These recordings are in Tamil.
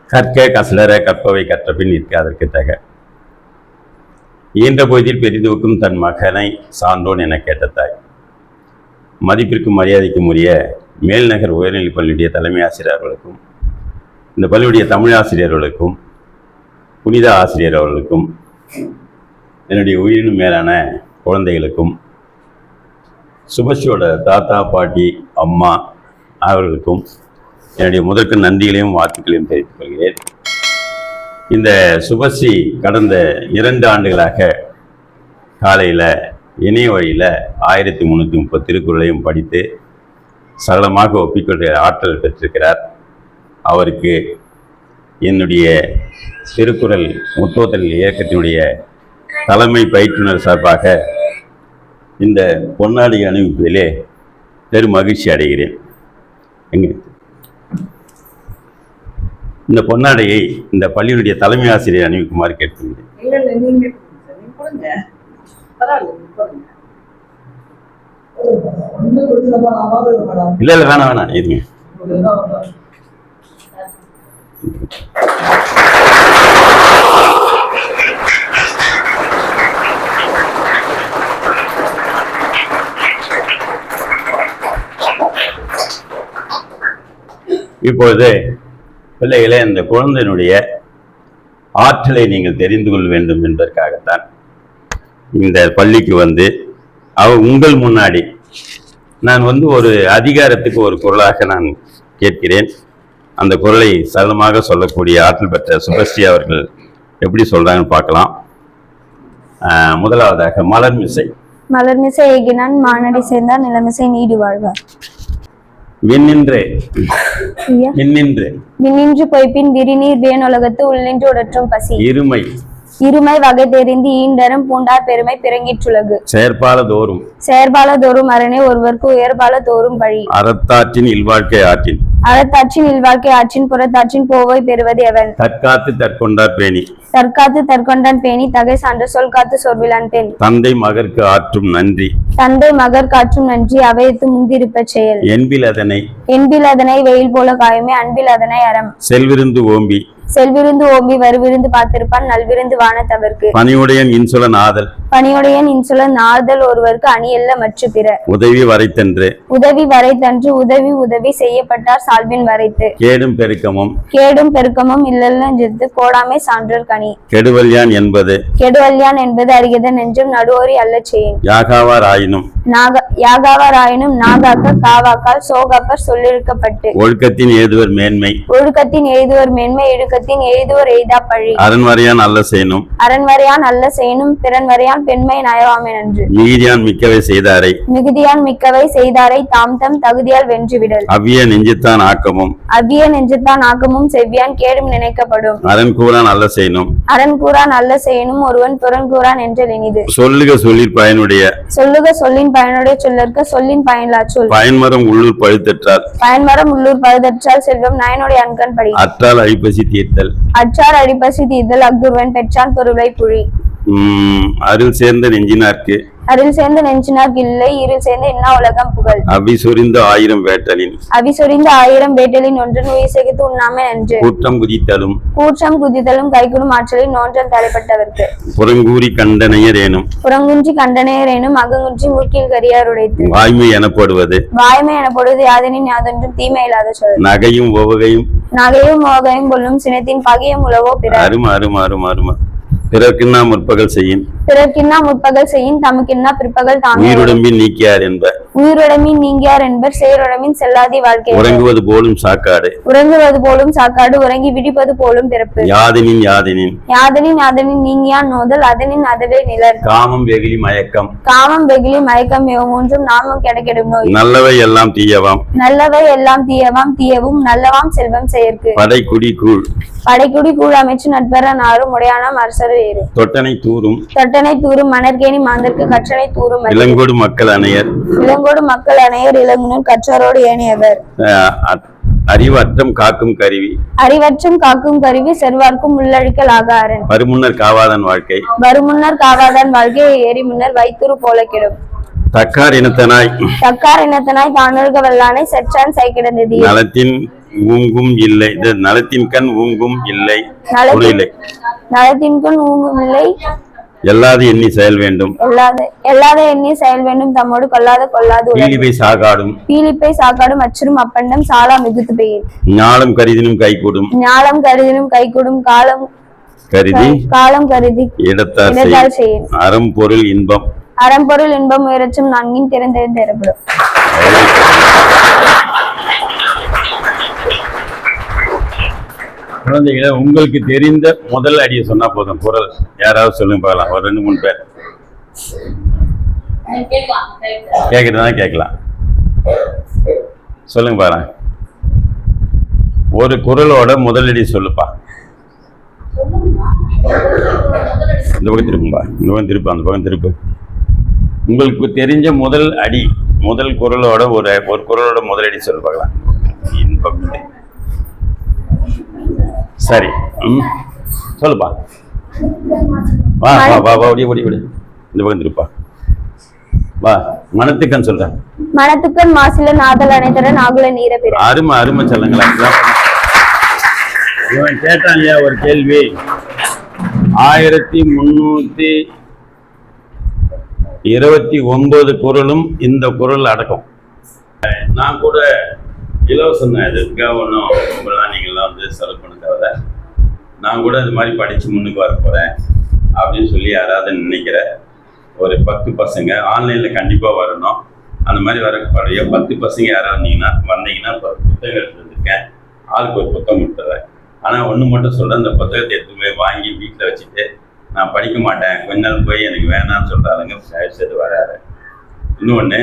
கற்க கசலர கற்பவை கற்றபின் நிற்க அதற்கு தக. ஈன்ற பொழுதில் பெரிதுவுக்கும் தன் மகனை சான்றோன் என கேட்ட தாய். மதிப்பிற்கும் மரியாதைக்கும் உரிய மேல்நகர் உயர்நிலைப் பள்ளியுடைய தலைமை ஆசிரியர்களுக்கும் இந்த பள்ளியுடைய தமிழ் ஆசிரியர்களுக்கும் புனித ஆசிரியர் அவர்களுக்கும் என்னுடைய உயிரினும் மேலான குழந்தைகளுக்கும் சுபஸ்ரீயோட தாத்தா பாட்டி அம்மா அவர்களுக்கும் என்னுடைய முதற்கு நன்றிகளையும் வாழ்த்துக்களையும் தெரிவித்துக் கொள்கிறேன். இந்த சுபஸ்ரீ கடந்த 2 ஆண்டுகளாக காலையில் இணைய வழியில் 1330 திருக்குறளையும் படித்து சரளமாக ஒப்பிக்கொள்ள ஆற்றல் பெற்றிருக்கிறார். அவருக்கு என்னுடைய திருக்குறள் முத்தோத்தல் இயக்கத்தினுடைய தலைமை பயிற்றுனர் சார்பாக இந்த பொன்னாடை அணிவிப்பதிலே பெரும் மகிழ்ச்சி அடைகிறேன். இந்த பொன்னாடையை இந்த பள்ளியினுடைய தலைமை ஆசிரியர் அணிவிக்குமாறு கேட்கிறேன். இல்ல இல்ல வேணாம் வேணாம் இருங்க. இப்பொழுது பிள்ளைகளே, இந்த குழந்தையினுடைய ஆற்றலை நீங்கள் தெரிந்து கொள்ள வேண்டும் என்பதற்காகத்தான் இந்த பள்ளிக்கு வந்து உங்கள் முன்னாடி நான் ஒரு அதிகாரத்துக்கு ஒரு குரலாக நான் கேட்கிறேன். அந்த குரலை சரளமாக சொல்லக்கூடிய ஆற்றல் பெற்ற சுபஸ்ரீ அவர்கள் எப்படி சொல்றாங்கன்னு பார்க்கலாம். முதலாவதாக மலர்மிசை. மலர்மிசை ஏகினான் மானடி சேர்ந்தார் நிலமிசை நீடு வாழ்வார். விண்ணின்று பொய்ப்பின் விரிநீர் வேணுலகத்து உள்ளின்று உடற்றும் பசி. இருமை வகை தெரிந்து ஈண்டரும் பூண்டார் பெருமை பிறங்கிற்றுலகு. செயற்பால தோறும் அரணே ஒருவருக்கு உயர்பால தோறும் பழி. அறத்தாற்றின் இல்வாழ்க்கை ஆற்றின் புறத்தாற்றின் போவை பெறுவது எவன். தற்காத்து தற்கொண்டான் பேணி தகை சான்ற சொல் காத்து சொற்விலான் பெண். தந்தை மகற்கு ஆற்றும் நன்றி அவையத்து முந்திருப்ப செயல். என்பில் அதனை வெயில் போல காயுமே அன்பில் அதனை அறம். செல்விருந்து ஓம்பி வருவிருந்து பார்த்திருப்பான் நல்விருந்து வானத்தவர்க்கு. பணியுடையன் இன்சொல நாதல் ஒருவருக்கு அணியல்ல மற்ற பிற. உதவி வரைத்தன்று உதவி செய்யப்பட்டார் சால்பின் வரைத்து. கேடும் பெருக்கமும் இல்லல்லஞ்சத்து கோடாமை சான்றோர் கனி. கெடுவல்யான் என்பது அறிகத நெஞ்சும் நடுவோரி அல்ல செய்யும். யாகாவார் ஆயினும் நாகாக்க காவாக்கால் சோகப்பர் சொல்லிருக்கப்பட்டு. ஒழுக்கத்தின் ஏதுவர் மேன்மை இழுக்கத்தின் எய்துவர் எய்தா பழி. அரண்வரையான் அல்ல செய்யணும் பிறன்வரையான் பெண்மை நயவாமை நன்று. மிகுதியான் மிக்கவை செய்தாரை தாம் தம் தகுதியால் வென்றுவிடல். அவ்விய நெஞ்சுத்தான் ஆக்கமும் செவ்வியான் கேடும் நினைக்கப்படும். அரண் கூறான் அல்ல செய்யணும் ஒருவன் புறன் கூறான் என்ற இனிது. சொல்லுக சொல்லின் பயனுடைய சொல்லற்க சொல்லின் பயனிலா சொல். பயன்மரம் உள்ளூர் பழுதற்றால் செல்வம் நயனுடைய அன்கண் படி. அற்றால் அடிப்பசி தீர்த்தல் அக்குருவன் பெற்றான் பொருளை புழி. அருள் சேர்ந்த நெஞ்சினார்க்கு இல்லை இருள் சேர்ந்த என்ன உலகம் புகழ். அவி சொரிந்த 1000 வேட்டலின் ஒன்றன் உயிர் செகுத்து உண்ணாமை நன்று. கூற்றம் குதித்தலும் கைகூடும் ஆற்றலின் நோன்றல் தலைப்பட்டவர்க்கு. புறங்குன்றி கண்டனையரேனும் அகங்குன்றி மூக்கில் கரியார் உடைத்து. வாய்மை எனப்படுவது யாதெனின் யாதொன்றும் தீமை இல்லாத சொல். நகையும் ஓகையும் கொள்ளும் சினத்தின் பகையும் உளவோ பிற. பிறர்க்கின்னா முற்பகல் செய்யின் தமக்கின்னா பிற்பகல் தாமே. உயிருடம்பின் நீங்கியார் என்பர் செயலுடம்பின் செல்லாதி வாழ்க்கை. உறங்குவது போலும் சாக்காடு உறங்கி விடிப்பது போலும் பிறப்பு. யாதனின் நீங்கியான் நோதல் அதனின் அதவே நிலர். காமம் வெகுளி மயக்கம் இவ மூன்றும் நாமும் கிடைக்கிடும் நோய். நல்லவை எல்லாம் தீயவாம் தீயவும் நல்லவாம் செல்வம் செயற்கு. படைக்குடி கூழ் அமைச்சு நட்பெற நாரும் உடையானாம் அரசர் ஏறு. தொட்டனை தூரும் மணற்கேணி மாந்தற்கு கற்றனை தூரும். இளங்கோடு மக்கள் அணையர் இளங்குனர் கற்றாரோடு ஏனையவர். அறிவற்றம் காக்கும் கருவி செல்வார்க்கும் உள்ளழிக்கல் ஆகாரன். வருமுன்னர் காவாதான் வாழ்க்கை எரி முன்னர் வைத்துரு போல கெடும். தக்கார் இனத்தனாய் தானொழுக வல்லானை செற்றான் சைக்கிடந்தது நலத்தின் ஊங்கும் இல்லை இது நலத்தின் கண் ஊங்கும் இல்லை இல்லை நலத்தின்கண் ஊங்கும் இல்லை எல்லாது எண்ணி செயல் வேண்டும் எல்லாத எண்ணி செயல் வேண்டும் தம்மோடு கொள்ளாது பீலிப்பை சாகாடும் அச்சரும் அப்பண்டம் சாலா மிகுத்து பெய்யும் ஞாலம் கருதினும் கைகூடும் காலம் கருதி இடத்தால் செய்யும் அறம்பொருள் இன்பம் உயரச்சும் நான்கின் திறந்தெழுந்து ஏற்படும். குழந்தைகளை உங்களுக்கு தெரிந்த முதல் அடியை சொன்னா போதும். குரல் யாராவது சொல்லுங்க பார்க்கலாம். ஒரு 2-3 பேர் கேட்கறதா கேட்கலாம். சொல்லுங்க பாருங்க. ஒரு குரலோட முதலடி சொல்லுப்பா. இந்த பக்கம் திருப்பும்பா. இந்த பக்கம் திருப்பு, அந்த பக்கம் திருப்பு. உங்களுக்கு தெரிஞ்ச முதல் அடி, முதல் குரலோட ஒரு குரலோட முதலடி சொல்லு பார்க்கலாம். இந்த பக்கம் சரி. சொல்லுப்பா. வா வா வா வா, ஓடி ஓடி ஓடி. இந்த பக்கம் திருப்பா. வா. மனத்துக்கன் சொல்றேன். மனத்துக்கன் மாசில நாதல் அனைத்தர நாகுல நீர பிற. அருமை சொல்லுங்களா. இவன் கேட்டான் இல்லையா ஒரு கேள்வி. 1329 குரலும் இந்த குரல் அடக்கம். நான் கூட இலவசம் தான். இதுக்காக ஒன்றும் உங்களெல்லாம் நீங்கள்லாம் வந்து செலவு பண்ண தேவை. நான் கூட இது மாதிரி படித்து முன்னுக்கு வர போகிறேன் அப்படின்னு சொல்லி யாராவது நினைக்கிற ஒரு 10 பசங்க ஆன்லைனில் கண்டிப்பாக வரணும். அந்த மாதிரி வரக்கூடிய 10 பசங்க யாராவது வந்தீங்கன்னா புத்தகம் எடுத்துருக்கேன். ஆளுக்கு ஒரு புத்தகம் கொடுத்துட்றேன். ஆனால் ஒன்று மட்டும் சொல்கிறேன், அந்த புத்தகத்தை எடுத்து போய் வாங்கி வீட்டில் வச்சுட்டு நான் படிக்க மாட்டேன், கொஞ்ச நாள் போய் எனக்கு வேணான்னு சொல்கிறாருங்க, சேர்த்து வராது. இன்னொன்று,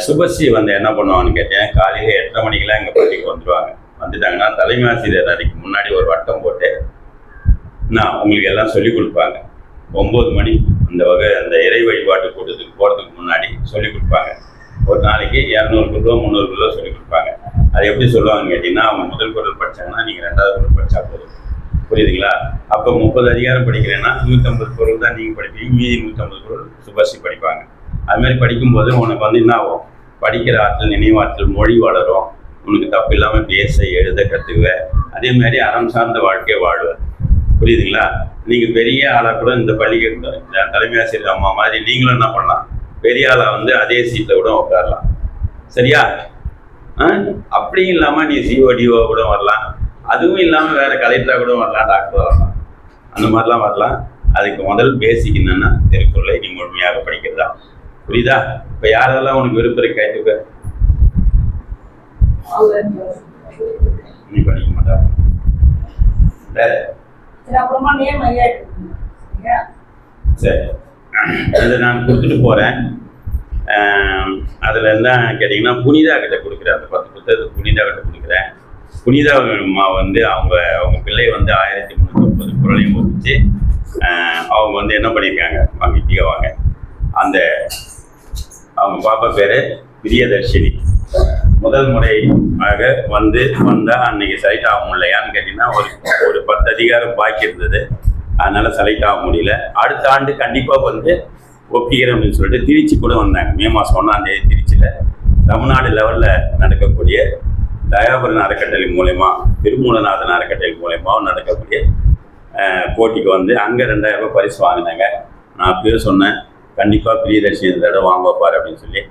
சுபஸ்ரீ வந்து என்ன பண்ணுவாங்கன்னு கேட்டேன். காலையில் 8:30 மணிக்கெல்லாம் எங்கள் பள்ளிக்கு வந்துட்டாங்கன்னா தலைமை ஆசிரியர் அறைக்கு முன்னாடி ஒரு வட்டம் போட்டு நான் உங்களுக்கு எல்லாம் சொல்லிக் கொடுப்பாங்க. 9 மணி அந்த இறை வழிபாட்டு கூட்டத்துக்கு போகிறதுக்கு முன்னாடி சொல்லிக் கொடுப்பாங்க. ஒரு நாளைக்கு 200 குரலோ 300 குரலோ சொல்லிக் கொடுப்பாங்க. அது எப்படி சொல்லுவாங்கன்னு கேட்டிங்கன்னா, அவங்க முதல் குரல் படித்தாங்கன்னா நீங்கள் 2வது குரல் படித்தா போதும். புரியுதுங்களா? அப்போ 30 அதிகாரம் படிக்கிறேன்னா 150 குரல் தான் நீங்கள் படிப்பீங்க, மீதி 150 குரல் சுபஸ்ரீ படிப்பாங்க. அதுமாதிரி படிக்கும்போது உனக்கு வந்து என்ன ஆகும், படிக்கிற ஆற்றல், நினைவாற்றல், மொழி வளரும், உனக்கு தப்பு இல்லாமல் பேச எழுத கற்றுக்குவேன். அதே மாதிரி அறம் சார்ந்த வாழ்க்கையை வாழ்வேன். புரியுதுங்களா? நீங்கள் பெரிய ஆளாக கூட இந்த பள்ளிக்கு தலைமை ஆசிரியர் அம்மா மாதிரி நீங்களும் என்ன பண்ணலாம், பெரிய ஆளாக வந்து அதே சீட்டில் கூட உட்காரலாம். சரியா? அப்படியும் இல்லாமல் நீ சிஓடிஓ கூட வரலாம், அதுவும் இல்லாமல் வேறு கலெக்டராக கூட வரலாம், டாக்டராக வரலாம், அந்த மாதிரிலாம் வரலாம். அதுக்கு முதல் பேசிக் என்னென்னா திருக்குறளை நீ முழுமையாக படிக்கிறதா. புரியுதா? இப்போ யாரெல்லாம் உனக்கு விருப்பத்தை கைத்துக்க. நீ படிக்க மாட்டா. சரி, இதை நான் கொடுத்துட்டு போகிறேன். அதில் என்ன கேட்டிங்கன்னா, புனிதா கிட்ட கொடுக்குறேன். அந்த 10 புத்தகத்தை புனிதா கிட்ட கொடுக்குறேன். புனிதா அம்மா வந்து அவங்க பிள்ளை வந்து 1330 குரலையும் ஒப்பிச்சு அவங்க வந்து என்ன பண்ணியிருக்காங்க, வாங்கிட்டீங்க வாங்க. அந்த அவங்க பாப்பா பேர் பிரியதர்ஷினி. முதல் முறையாக வந்தால் அன்னைக்கு செலக்ட் ஆக முடியலையான்னு கேட்டிங்கன்னா, ஒரு 10 அதிகாரம் பாக்கி இருந்தது, அதனால் செலக்ட் ஆக முடியல. அடுத்த ஆண்டு கண்டிப்பாக வந்து ஒப்பிக்கிறேன் அப்படின்னு சொல்லிட்டு திருச்சி கூட வந்தாங்க. மே மாதம் 1ஆம் தேதி திருச்சியில் தமிழ்நாடு லெவலில் நடக்கக்கூடிய தயாபுரன் அறக்கட்டளை மூலயமா, திருமூலநாதன் அறக்கட்டளை மூலயமா நடக்கக்கூடிய போட்டிக்கு வந்து அங்கே 2000 ரூபாய் பரிசு வாங்கினாங்க. நான் அப்பயே சொன்னேன், கண்டிப்பாக பிரியதர்ஷினி இந்த தடவை வாங்குவார் அப்படின்னு சொல்லி.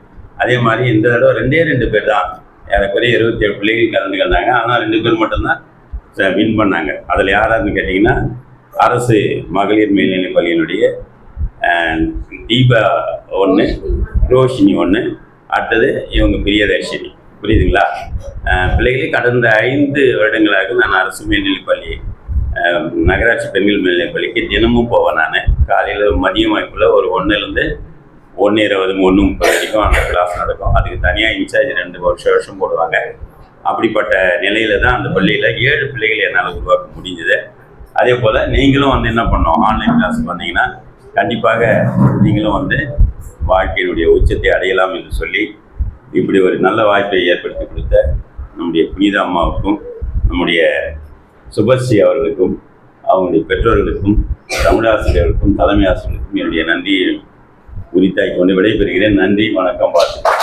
அதே மாதிரி இந்த தடவை 2 பேர் தான், ஏறக்குறைய 27 பிள்ளைகள் கலந்துக்கிறாங்க. ஆனால் 2 பேர் மட்டும்தான் வின் பண்ணாங்க. அதில் யாராருன்னு கேட்டிங்கன்னா, அரசு மகளிர் மேல்நிலைப் பள்ளியினுடைய தீபா 1, ரோஷினி 1, அடுத்தது இவங்க பிரியதர்ஷினி. புரியுதுங்களா? பிள்ளைகளே கடந்த 5 வருடங்களாக நான் அரசு மேல்நிலைப்பள்ளி, நகராட்சி பெண்கள் மேல்நிலைப்பள்ளிக்கு தினமும் போவேன். நான் காலையில் மதியம் வாய்ப்பில் ஒரு 1லேருந்து 1:20, 1:30 வரைக்கும் அந்த கிளாஸ் நடக்கும். அதுக்கு தனியாக இன்சார்ஜ் 2 வருஷம் போடுவாங்க. அப்படிப்பட்ட நிலையில தான் அந்த பள்ளியில் 7 பிள்ளைகள் என்னால் உருவாக்க முடிஞ்சது. அதே போல் நீங்களும் வந்து என்ன பண்ணோம், ஆன்லைன் கிளாஸுக்கு வந்தீங்கன்னா கண்டிப்பாக நீங்களும் வந்து வாழ்க்கையினுடைய உச்சத்தை அடையலாம் என்று சொல்லி இப்படி ஒரு நல்ல வாய்ப்பை ஏற்படுத்தி கொடுத்த நம்முடைய புனிதா அம்மாவுக்கும், நம்முடைய சுபஸ்ரீ அவர்களுக்கும், அவங்களுடைய பெற்றோர்களுக்கும், தமிழாசிரியர்களுக்கும், தலைமை ஆசிரியர்களுக்கும் என்னுடைய நன்றியை உரித்தாய் கொண்டு விடைபெறுகிறேன். நன்றி, வணக்கம், வாழ்த்துக்கள்.